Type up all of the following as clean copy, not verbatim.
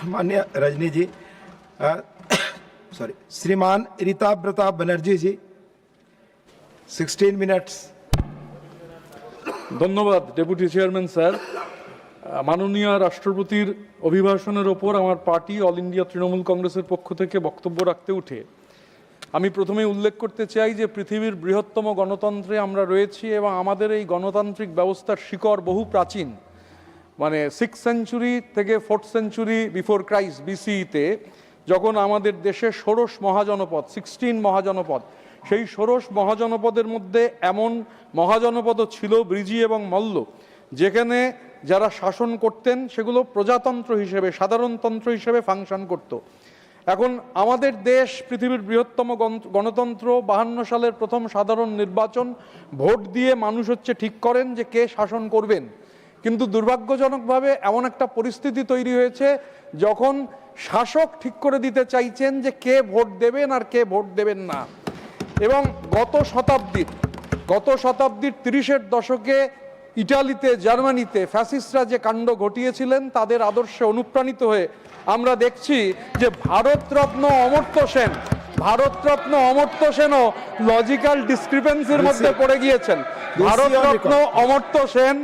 माननीय रजनी जी, सॉरी, श्रीमान रीता प्रताप बनर्जी जी, 16 मिनट्स। ধন্যবাদ ডেপুটি চেয়ারম্যান স্যার। মাননীয় রাষ্ট্রপতির অভিভাষণের ওপর আমার পার্টি অল ইন্ডিয়া তৃণমূল কংগ্রেসের পক্ষ থেকে বক্তব্য রাখতে উঠে আমি প্রথমেই উল্লেখ করতে চাই যে পৃথিবীর বৃহত্তম গণতন্ত্রে আমরা রয়েছি এবং আমাদের এই গণতান্ত্রিক ব্যবস্থার শিকড় বহু প্রাচীন, মানে 6th সেঞ্চুরি থেকে 4th সেঞ্চুরি বিফোর ক্রাইস্ট বিসিইতে যখন আমাদের দেশে ষোড়শ মহাজনপদ 16 মহাজনপদ, সেই ষোড়শ মহাজনপদের মধ্যে এমন মহাজনপদও ছিল ব্রিজি এবং মল্ল, যেখানে যারা শাসন করতেন সেগুলো প্রজাতন্ত্র হিসেবে, সাধারণতন্ত্র হিসেবে ফাংশন করত। এখন আমাদের দেশ পৃথিবীর বৃহত্তম গণতন্ত্র, 52 সালের প্রথম সাধারণ নির্বাচন, ভোট দিয়ে মানুষ ঠিক করেন যে কে শাসন করবেন। কিন্তু দুর্ভাগ্যজনকভাবে এমন একটা পরিস্থিতি তৈরি হয়েছে যখন শাসক ঠিক করে দিতে চাইছেন যে কে ভোট দেবেন আর কে ভোট দেবেন না। এবং গত শতাব্দীর 30-এর দশকে ইটালিতে, জার্মানিতে ফ্যাসিস্টরা যে কাণ্ড ঘটিয়েছিলেন তাদের আদর্শে অনুপ্রাণিত হয়ে আমরা দেখছি যে ভারতরত্ন অমর্ত্য সেনও লজিক্যাল ডিসক্রিপেন্সির মধ্যে পড়ে গিয়েছেন। Bharat Ratna Amartya Sen,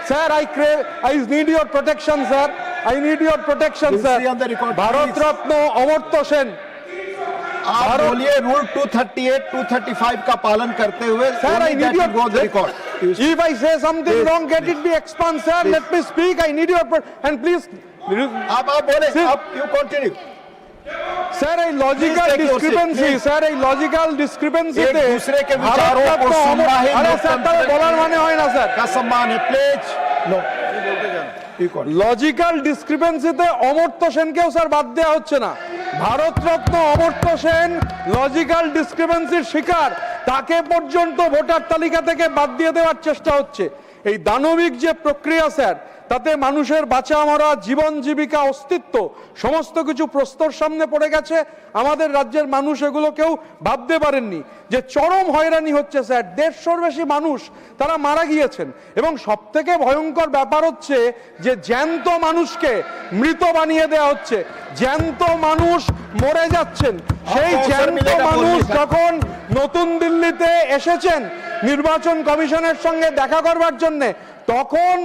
sir, I need your protection, sir. I need your protection, sir. Bharat Ratna Amartya Sen, आप बोलिए रूल 238, 235 का पालन करते हुए। Sir, I need your record. If I say something wrong, let it be expunged, sir. Let me speak. I need your and please. आप बोले, आप you continue. Sir, a logical discrepancy. Sir, a logical discrepancy. एक दूसरे के विचारों को सुनना ही बोलार माने होय ना sir. का सम्मान है, प्लीज। नो, লজিক্যাল ডিসক্রিপেন্সিতে অমর্ত্য সেনকেও স্যার বাদ দেওয়া হচ্ছে না। ভারতরত্ন অমর্ত্য সেন লজিক্যাল ডিসক্রিপেন্সির শিকার, তাকে পর্যন্ত ভোটার তালিকা থেকে বাদ দিয়ে দেওয়ার চেষ্টা হচ্ছে। এই দানবিক যে প্রক্রিয়া স্যার, তাতে মানুষের বাঁচা মরা, জীবন জীবিকা, অস্তিত্ব সমস্ত কিছু প্রস্তর সামনে পড়ে গেছে। আমাদের রাজ্যের মানুষ এগুলো কেউ ভাবতে পারেননি যে চরম হয়রানি হচ্ছে স্যার। 150-র বেশি মানুষ তারা মারা গিয়েছেন এবং সব থেকে ভয়ঙ্কর ব্যাপার হচ্ছে যে জ্যান্ত মানুষকে মৃত বানিয়ে দেওয়া হচ্ছে, জ্যান্ত মানুষ মরে যাচ্ছেন। সেই জ্যান্ত মানুষ যখন নতুন দিল্লিতে এসেছেন নির্বাচন কমিশনের সঙ্গে দেখা করবার জন্যে, তখন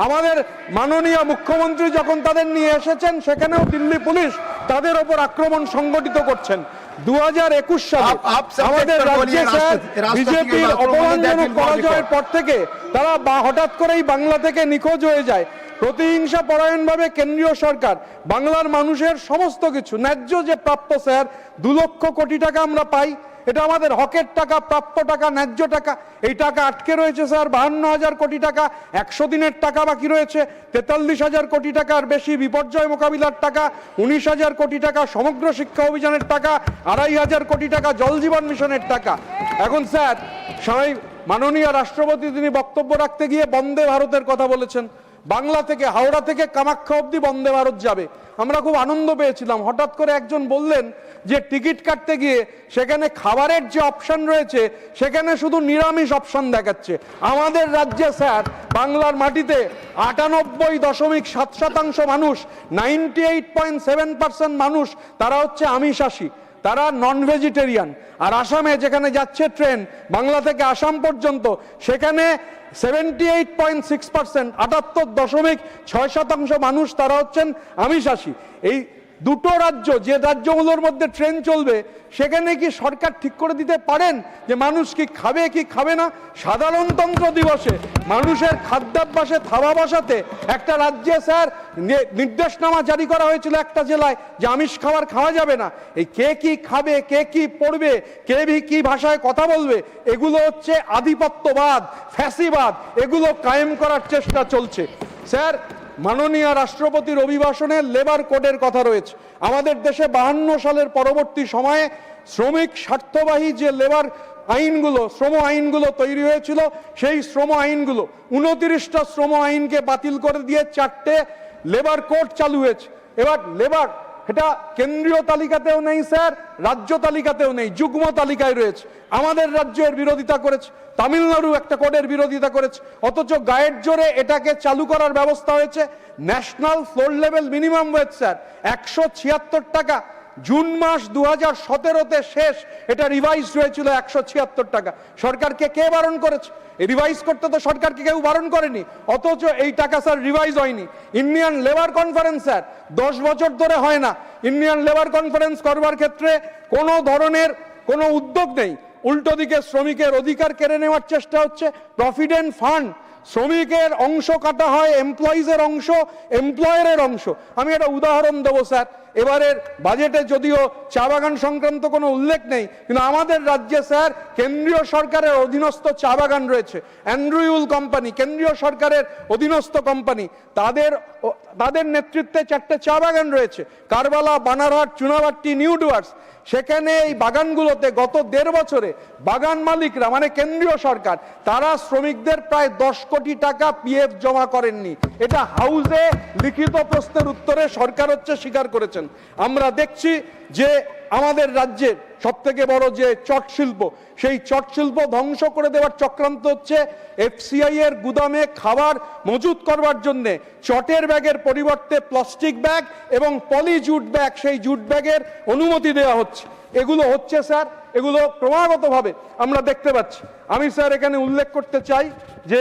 আমাদের মাননীয় মুখ্যমন্ত্রী যখন তাদের নিয়ে এসেছেন, সেখানেও দিল্লি পুলিশ তাদের ওপর আক্রমণ সংগঠিত করছেন। 2021 সালে আমাদের রাজ্যে স্যার বিজেপির অপমানজনক পরাজয়ের পর থেকে তারা হঠাৎ করেই বাংলা থেকে নিখোঁজ হয়ে যায়। প্রতিহিংসা পরায়ণভাবে কেন্দ্রীয় সরকার বাংলার মানুষের সমস্ত কিছু ন্যায্য যে প্রাপ্য স্যার, 2 লক্ষ কোটি টাকা আমরা পাই, এটা আমাদের হকের টাকা, প্রাপ্য টাকা, ন্যায্য টাকা। এই টাকা আটকে রয়েছে স্যার 52,000 কোটি টাকা, 100 দিনের টাকা বাকি রয়েছে 43,000 কোটি টাকার বেশি, বিপর্যয় মোকাবিলার টাকা 19,000 কোটি টাকা, সমগ্র শিক্ষা অভিযানের টাকা 2,500 কোটি টাকা, জল জীবন মিশনের টাকা। এখন স্যার মাননীয় রাষ্ট্রপতি তিনি বক্তব্য রাখতে গিয়ে বন্দে ভারতের কথা বলেছেন। বাংলা থেকে, হাওড়া থেকে কামাখ্যা অবধি বন্দে ভারত যাবে। আমরা খুব আনন্দ পেয়েছিলাম। হঠাৎ করে একজন বললেন যে টিকিট কাটতে গিয়ে সেখানে খাবারের যে অপশন রয়েছে সেখানে শুধু নিরামিষ অপশন দেখাচ্ছে। আমাদের রাজ্যে স্যার বাংলার মাটিতে 98.7% মানুষ, 98.7% মানুষ তারা হচ্ছে আমিষাশী, তারা নন ভেজিটেরিয়ান। আর আসামে যেখানে যাচ্ছে ট্রেন বাংলা থেকে আসাম পর্যন্ত, সেখানে 78.6%, 78.6% মানুষ তারা হচ্ছেন আমিষাশী। এই দুটো রাজ্য, যে রাজ্যগুলোর মধ্যে ট্রেন চলবে, সেখানে কি সরকার ঠিক করে দিতে পারেন যে মানুষ কি খাবে কি খাবে না? সাধারণতন্ত্র দিবসে মানুষের খাদ্যাভ্যাসে থাবা বসাতে একটা রাজ্যে স্যার নির্দেশনামা জারি করা হয়েছিল একটা জেলায় যে আমিষ খাবার খাওয়া যাবে না। এই কে কি খাবে, কে কি পড়বে, কে কি ভাষায় কথা বলবে, এগুলো হচ্ছে আধিপত্যবাদ, ফ্যাসিবাদ, এগুলো কায়েম করার চেষ্টা চলছে। স্যার মাননীয় রাষ্ট্রপতির অভিভাষণে লেবার কোডের কথা রয়েছে। আমাদের দেশে 52 সালের পরবর্তী সময়ে শ্রমিক স্বার্থবাহী যে লেবার আইনগুলো, শ্রম আইনগুলো তৈরি হয়েছিল, সেই শ্রম আইনগুলো 29টা শ্রম আইনকে বাতিল করে দিয়ে 4টে লেবার কোড চালু হয়েছে। এবার লেবার এটা কেন্দ্রীয় তালিকাতেও নেই স্যার, রাজ্য তালিকাতেও নেই, যুগ্ম তালিকায় রয়েছে। আমাদের রাজ্যের বিরোধিতা করেছে, তামিলনাড়ু একটা কোডের বিরোধিতা করেছে, অথচ গায়ের জোরে এটাকে চালু করার ব্যবস্থা হয়েছে। National floor level minimum wedge sir 176 টাকা, জুন মাস 2017-তে শেষ, এটা রিভাইজ হয়েছিল 176 টাকা। সরকারকে কে বারণ করেছে? রিভাইজ করতে তো সরকারকে কেউ বারণ করেনি, অথচ এই টাকা স্যার রিভাইজ হয়নি। ইন্ডিয়ান লেবার কনফারেন্স স্যার 10 বছর ধরে হয় না। ইন্ডিয়ান লেবার কনফারেন্স করবার ক্ষেত্রে কোনো ধরনের কোনো উদ্যোগ নেই, উল্টো দিকে শ্রমিকের অধিকার কেড়ে নেওয়ার চেষ্টা হচ্ছে। প্রভিডেন্ট ফান্ড, শ্রমিকের অংশ কাটা হয়, এমপ্লয়িজের অংশ, এমপ্লয়ারের অংশ। আমি একটা উদাহরণ দেবো স্যার, এবারের বাজেটে যদিও চা বাগান সংক্রান্ত কোনো উল্লেখ নেই, কিন্তু আমাদের রাজ্যে স্যার কেন্দ্রীয় সরকারের অধীনস্থ চা বাগান রয়েছে, অ্যান্ড্রুউল কোম্পানি, কেন্দ্রীয় সরকারের অধীনস্থ কোম্পানি, তাদের নেতৃত্বে 4টে চা বাগান রয়েছে, কারবালা, বানারহাট, চুনাভাট্টি, নিউ ডুয়ার্স। সেখানে এই বাগানগুলোতে গত 1.5 বছরে বাগান মালিকরা মানে কেন্দ্রীয় সরকার তারা শ্রমিকদের প্রায় 10 কোটি টাকা পিএফ জমা করেননি। এটা হাউসে লিখিত প্রশ্নের উত্তরে সরকার স্বীকার করেছেন। আমরা দেখছি যে আমাদের রাজ্যের সবথেকে বড় যে চট শিল্প, সেই চট শিল্প ধ্বংস করে দেওয়ার চক্রান্ত হচ্ছে। এফসিআই এর গুদামে খাবার মজুত করবার জন্য চটের ব্যাগের পরিবর্তে প্লাস্টিক ব্যাগ এবং পলি জুট ব্যাগ, সেই জুট ব্যাগের অনুমতি দেওয়া হচ্ছে। এগুলো হচ্ছে স্যার, এগুলো ক্রমাগতভাবে আমরা দেখতে পাচ্ছি। আমি স্যার এখানে উল্লেখ করতে চাই যে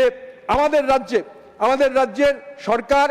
আমাদের রাজ্যের সরকার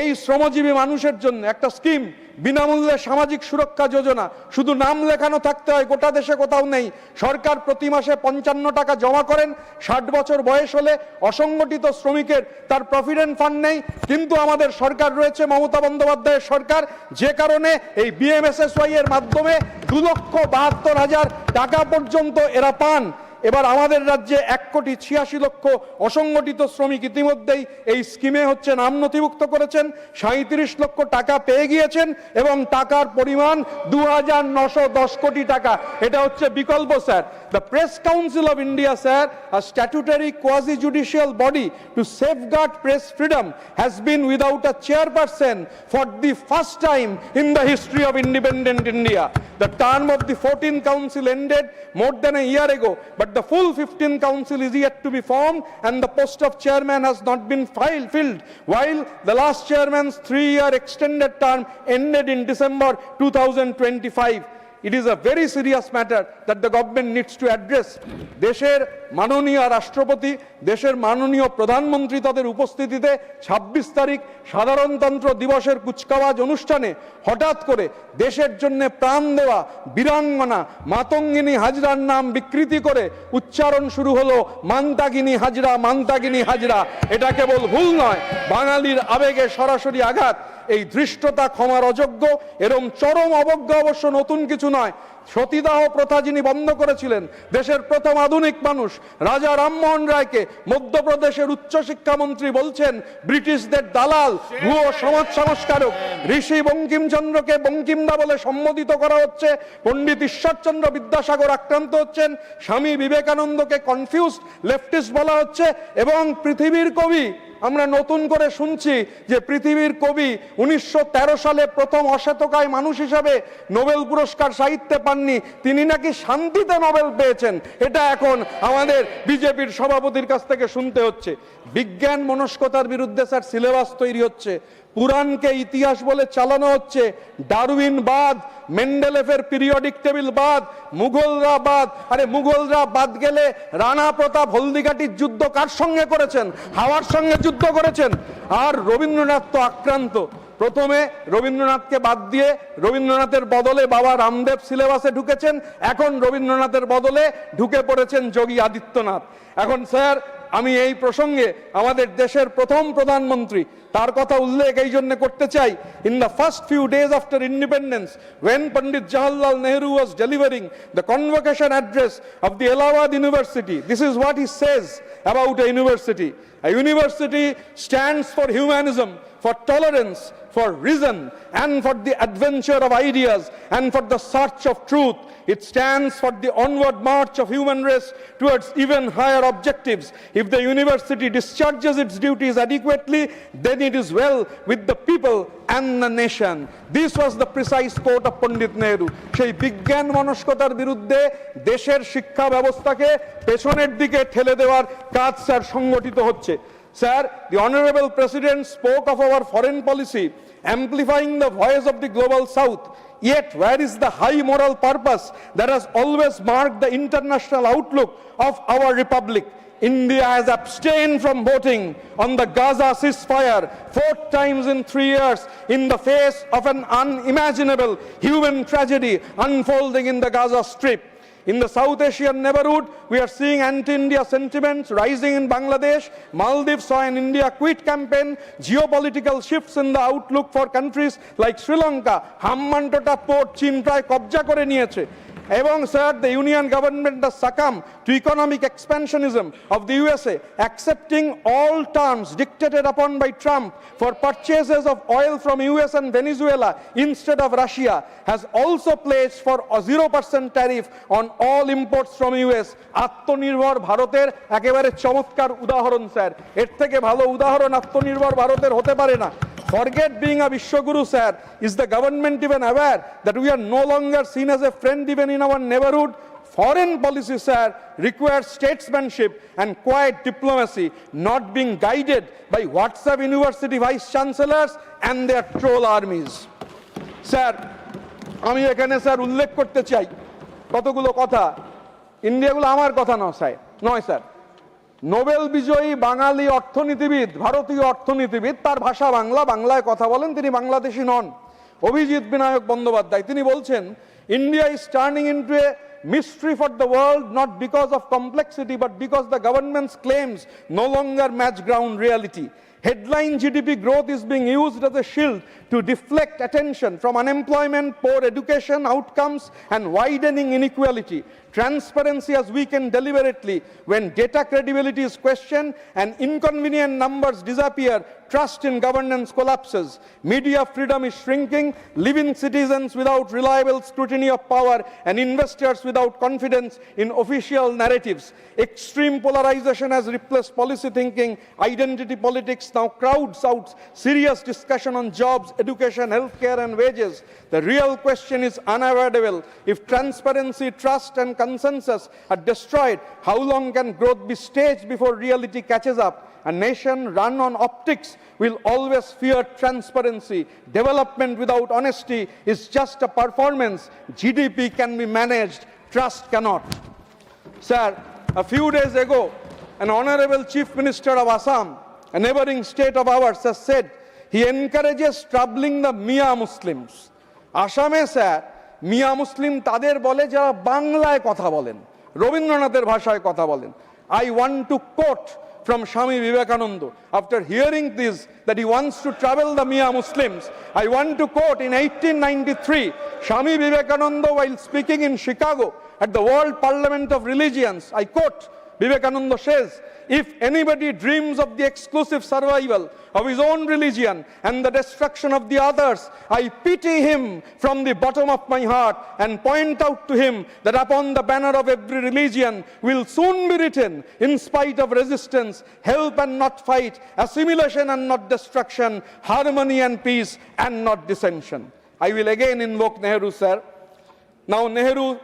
এই শ্রমজীবী মানুষের জন্য একটা স্কিম, বিনামূল্যে সামাজিক সুরক্ষা যোজনা, শুধু নাম লেখানো থাকতে হয়, গোটা দেশে কোথাও নেই। সরকার প্রতি মাসে 55 টাকা জমা করেন। 60 বছর বয়স হলে অসংগঠিত শ্রমিকের তার প্রভিডেন্ট ফান্ড নেই, কিন্তু আমাদের সরকার রয়েছে, মমতা বন্দ্যোপাধ্যায়ের সরকার, যে কারণে এই বিএমএসএসওয়াই এর মাধ্যমে 2,72,000 টাকা পর্যন্ত এরা পান। এবার আমাদের রাজ্যে 1,86,00,000 অসংগঠিত শ্রমিক ইতিমধ্যেই এই স্কিমে নাম নথিভুক্ত করেছেন, 37 লক্ষ টাকা পেয়ে গিয়েছেন এবং টাকার পরিমাণ 2,910 কোটি টাকা। এটা বিকল্প sir. The Press Council of India, sir, a statutory quasi-judicial body to safeguard press freedom, has been without a chairperson for the first time in the history of independent India. The term of the 14th council ended more than a year ago, but the full 15th council is yet to be formed and the post of chairman has not been filled, while the last chairman's 3-year extended term ended in December 2025. It is a very serious matter that the government needs to address. দেশের মাননীয় রাষ্ট্রপতি, দেশের মাননীয় প্রধানমন্ত্রী তাদের উপস্থিতিতে 26 তারিখ সাধারণতন্ত্র দিবসের কুচকাওয়াজ অনুষ্ঠানে হঠাৎ করে দেশের জন্য প্রাণ দেওয়া বীরাঙ্গনা মাতঙ্গিনী হাজরার নাম বিকৃতি করে উচ্চারণ শুরু হলো মান্তাগিনী হাজরা, মান্তাগিনী হাজরা। এটা কেবল ভুল নয়, বাঙালির আবেগে সরাসরি আঘাত। এই ধৃষ্টতা ক্ষমার অযোগ্য। এরম চরম অবজ্ঞা অবশ্য নতুন কিছু নয়। সতীদাহ প্রথা যিনি বন্ধ করেছিলেন, দেশের প্রথম আধুনিক মানুষ রাজা রামমোহন রায়কে মধ্যপ্রদেশের উচ্চশিক্ষামন্ত্রী বলছেন ব্রিটিশদের দালাল, ভুয়ো সমাজ সংস্কারক। ঋষি বঙ্কিমচন্দ্রকে বঙ্কিমদা বলে সম্বোধিত করা হচ্ছে। পণ্ডিত ঈশ্বরচন্দ্র বিদ্যাসাগর আক্রান্ত হচ্ছেন। স্বামী বিবেকানন্দকে কনফিউজড লেফটিস্ট বলা হচ্ছে। এবং পৃথিবীর কবি, আমরা নতুন করে শুনছি যে পৃথিবীর কবি 1913 সালে প্রথম অশ্বেতকায় মানুষ হিসাবে নোবেল পুরস্কার সাহিত্যে পাননি, তিনি নাকি শান্তিতে নোবেল পেয়েছেন। এটা এখন আমাদের বিজেপির সভাপতির কাছ থেকে শুনতে হচ্ছে। বিজ্ঞান মনস্কতার বিরুদ্ধে স্যার সিলেবাস তৈরি হচ্ছে, পুরাণকে ইতিহাস বলে চালানো হচ্ছে, ডারউইন বাদ, মেন্ডেলেফের পিরিয়ডিক টেবিল বাদ, মুঘলরা বাদ। আরে মুঘলরা বাদ গেলে রানা প্রতাপ হলদিঘাটির যুদ্ধ কার সঙ্গে করেছেন? হাওয়ার সঙ্গে যুদ্ধ করেছেন। আর রবীন্দ্রনাথ তো আক্রান্ত। প্রথমে রবীন্দ্রনাথকে বাদ দিয়ে রবীন্দ্রনাথের বদলে বাবা রামদেব সিলেবাসে ঢুকেছেন, এখন রবীন্দ্রনাথের বদলে ঢুকে পড়েছেন যোগী আদিত্যনাথ। এখন স্যার আমি এই প্রসঙ্গে আমাদের দেশের প্রথম প্রধানমন্ত্রী তার কথা উল্লেখ এই জন্য করতে চাই। In the first few days after independence, when Pandit Jawaharlal Nehru was delivering the convocation address of the Allahabad University, this is what he says about a university. A university stands for humanism, for tolerance, for reason, and for the adventure of ideas, and for the search of truth. It stands for the onward march of human race towards even higher objectives. If the university discharges its duties adequately, then it is well with the people and the nation. This was the precise quote of Pandit Nehru. সেই বিজ্ঞান মনস্কতার বিরুদ্ধে দেশের শিক্ষা ব্যবস্থাকে পেছনের দিকে ঠেলে দেওয়ার কাজ স্যার সংগঠিত হচ্ছে। Sir, the Honorable President spoke of our foreign policy, amplifying the voice of the global South. Yet, where is the high moral purpose that has always marked the international outlook of our republic? India has abstained from voting on the Gaza ceasefire 4 times in 3 years in the face of an unimaginable human tragedy unfolding in the Gaza Strip. In the South Asian neighborhood, we are seeing anti-India sentiments rising in Bangladesh. Maldives saw an India quit campaign, geopolitical shifts in the outlook for countries like Sri Lanka. Hammantota port Chin প্রায় কবজা করে নিয়েছে। এবং sir, the union government has succumbed to economic expansionism of the USA, accepting all terms dictated upon by Trump for purchases of oil from US and Venezuela instead of Russia, has also pledged for a 0% tariff on all imports from US. আত্মনির্ভর ভারতের একেবারে চমৎকার উদাহরণ sir. এর থেকে ভালো উদাহরণ আত্মনির্ভর ভারতের হতে পারে না। Forget being a Vishwaguru, sir. Is the government even aware that we are no longer seen as a friend even in our neighborhood? Foreign policy, sir, requires statesmanship and quiet diplomacy, not being guided by WhatsApp university vice chancellors and their troll armies. Sir, আমি এখানে sir উল্লেখ করতে চাই কতগুলো কথা। ইন্ডিয়াগুলো আমার কথা নয় স্যার। নোবেল বিজয়ী বাঙালি অর্থনীতিবিদ, ভারতীয় অর্থনীতিবিদ, তার ভাষা বাংলা, বাংলায় কথা বলেন, তিনি বাংলাদেশী নন, অভিজিৎ বিনায়ক বন্দ্যোপাধ্যায়। তিনি বলছেন, India is turning into a mystery for the world, not because of complexity but because the government's claims no longer match ground reality. Headline GDP growth is being used as a shield to deflect attention from unemployment, poor education outcomes, and widening inequality. Transparency has weakened deliberately. When data credibility is questioned and inconvenient numbers disappear, trust in governance collapses. Media freedom is shrinking, leaving citizens without reliable scrutiny of power and investors without confidence in official narratives. Extreme polarization has replaced policy thinking. Identity politics now crowds out serious discussion on jobs, education, healthcare, and wages. The real question is unavoidable. If transparency, trust, and consensus are destroyed, how long can growth be staged before reality catches up? A nation run on optics will always fear transparency. Development without honesty is just a performance. GDP can be managed, trust cannot. Sir, a few days ago, an honorable Chief Minister of Assam, a neighboring state of ours, has said he encourages troubling the Mia Muslims. আসামে sir মিয়া মুসলিম তাদের বলে যারা বাংলায় কথা বলেন, রবীন্দ্রনাথের ভাষায় কথা বলেন। I want to quote from Swami Vivekananda. After hearing this, that he wants to trouble the Mia Muslims, I want to quote in 1893, Swami Vivekananda, while speaking in Chicago at the World Parliament of Religions, I quote, Vivekananda says, if anybody dreams of the exclusive survival of his own religion and the destruction of the others, I pity him from the bottom of my heart and point out to him that upon the banner of every religion will soon be written, in spite of resistance, help and not fight, assimilation and not destruction, harmony and peace and not dissension. I will again invoke Nehru, sir. Now, Nehru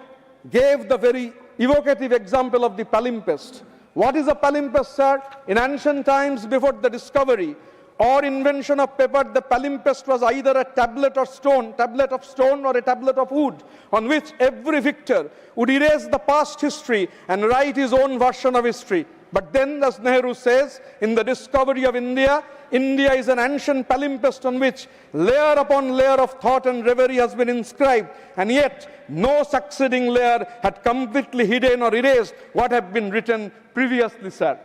gave the very evocative example of the palimpsest. What is a palimpsest, sir? In ancient times, before the discovery or invention of paper, the palimpsest was either a tablet of stone or a tablet of wood, on which every victor would erase the past history and write his own version of history. But then, as Nehru says, in the discovery of India, India is an ancient palimpsest on which layer upon layer of thought and reverie has been inscribed, and yet no succeeding layer had completely hidden or erased what had been written previously, sir.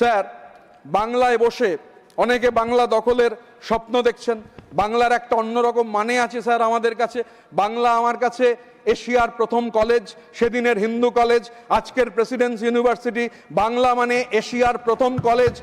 Sir, বাংলায় বসে অনেকে বাংলা দখলের স্বপ্ন দেখছেন। বাংলার একটা অন্যরকম মানে আছে স্যার আমাদের কাছে। বাংলা আমার কাছে এশিয়ার প্রথম কলেজ, সেদিনের হিন্দু কলেজ, আজকের প্রেসিডেন্সি ইউনিভার্সিটি। বাংলা মানে এশিয়ার প্রথম কলেজ,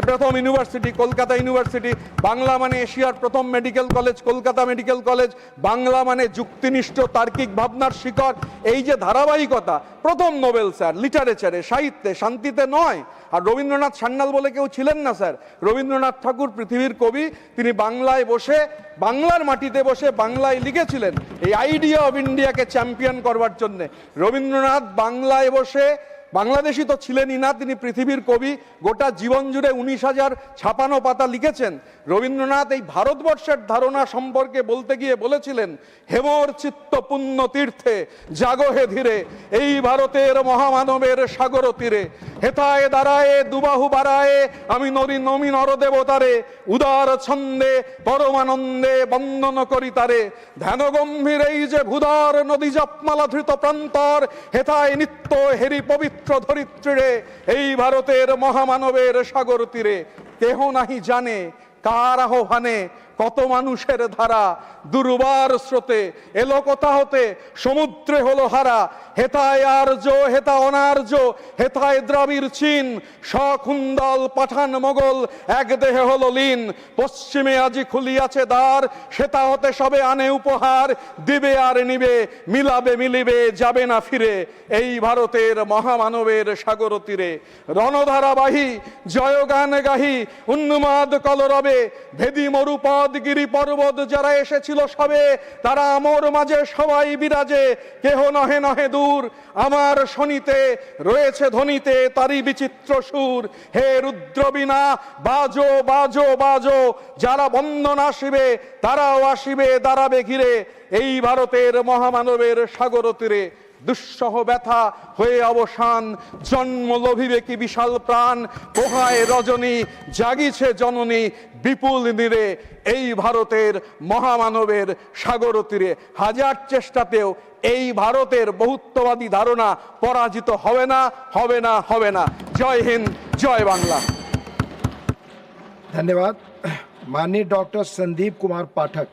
প্রথম ইউনিভার্সিটি কলকাতা ইউনিভার্সিটি। বাংলা মানে এশিয়ার প্রথম medical college, Kolkata medical college. Bangla মানে যুক্তিনিষ্ঠ তার্কিক ভাবনার শিকড়। এই যে ধারাবাহিকতা, প্রথম নোবেল স্যার লিটারেচারে, সাহিত্যে, শান্তিতে নয়। আর রবীন্দ্রনাথ সান্যাল বলে কেউ ছিলেন না স্যার। রবীন্দ্রনাথ ঠাকুর পৃথিবীর কবি, তিনি বাংলায় বসে, বাংলার মাটিতে বসে বাংলায় লিখেছিলেন এই আইডিয়া অফ ইন্ডিয়াকে চ্যাম্পিয়ন করবার জন্যে। রবীন্দ্রনাথ বাংলায় বসে, বাংলাদেশি তো ছিলেনই না, তিনি পৃথিবীর কবি, গোটা জীবন জুড়ে 19,000 ছাপানো পাতা লিখেছেন। রবীন্দ্রনাথ এই ভারতবর্ষের ধারণা সম্পর্কে বলতে গিয়ে বলেছিলেন, হেমর চিত্ত পুণ্য তীর্থে জাগো হে ধীরে, এই ভারতের মহামানবের সাগর তীরে, হেথায় দাঁড়ায়ে দুবাহু বাড়ায়ে আমি নমি নরদেবতারে, উদার ছন্দে পরমানন্দে বন্দন করি তারে, ধ্যান গম্ভীর এই যে ভূধর নদী জপমালা ধৃত প্রান্তর, হেথায় নিত্য হেরি পবিত্র ধরিত্রীরে, এই ভারতের মহামানবের সাগর তীরে। কেহ নাহি জানে কার আহ্বানে কত মানুষের ধারা, দুর্বার স্রোতে এলো কোথা হতে সমুদ্রে হলো হারা, হেথায় আর্য হেথা অনার্য, হেথায় দ্রাবিড় চীন, সখুন্দল পাঠান মোগল এক দেহে হলো লীন, পশ্চিমে আজি খুলিয়াছে দ্বার, সেটা হতে সবে আনে উপহার, দিবে আর নিবে মিলাবে মিলিবে যাবে না ফিরে, এই ভারতের মহামানবের সাগর তীরে। রণধারাবাহী জয়গান গাহি উন্মাদ কলরবে, ভেদি মরুপদ গিরি পর্বত যারা এসেছিল সবে, তারা আমর মাঝে সবাই বিরাজে, কেহ নহে নহে দূর আমার শনিতে, রয়েছে ধ্বনিতে তারি বিচিত্র সুর, হে রুদ্রবীণা বাজো বাজো বাজো, যারা বন্দন আসিবে তারাও আসিবে দাঁড়াবে ঘিরে, এই ভারতের মহামানবের সাগর তীরে। দুঃসহ ব্যথা হয়ে অবসান, জন্ম লোভিবে কি বিশাল প্রাণ, পোহায় রজনী জাগিছে জননী বিপুল নীরে, এই ভারতের মহামানবের সাগর তীরে। হাজার চেষ্টাতেও এই ভারতের বহুত্ববাদী ধারণা পরাজিত হবে না, হবে না, হবে না। জয় হিন্দ, জয় বাংলা। धन्यवाद। माननीय डॉक्टर संदीप कुमार पाठक।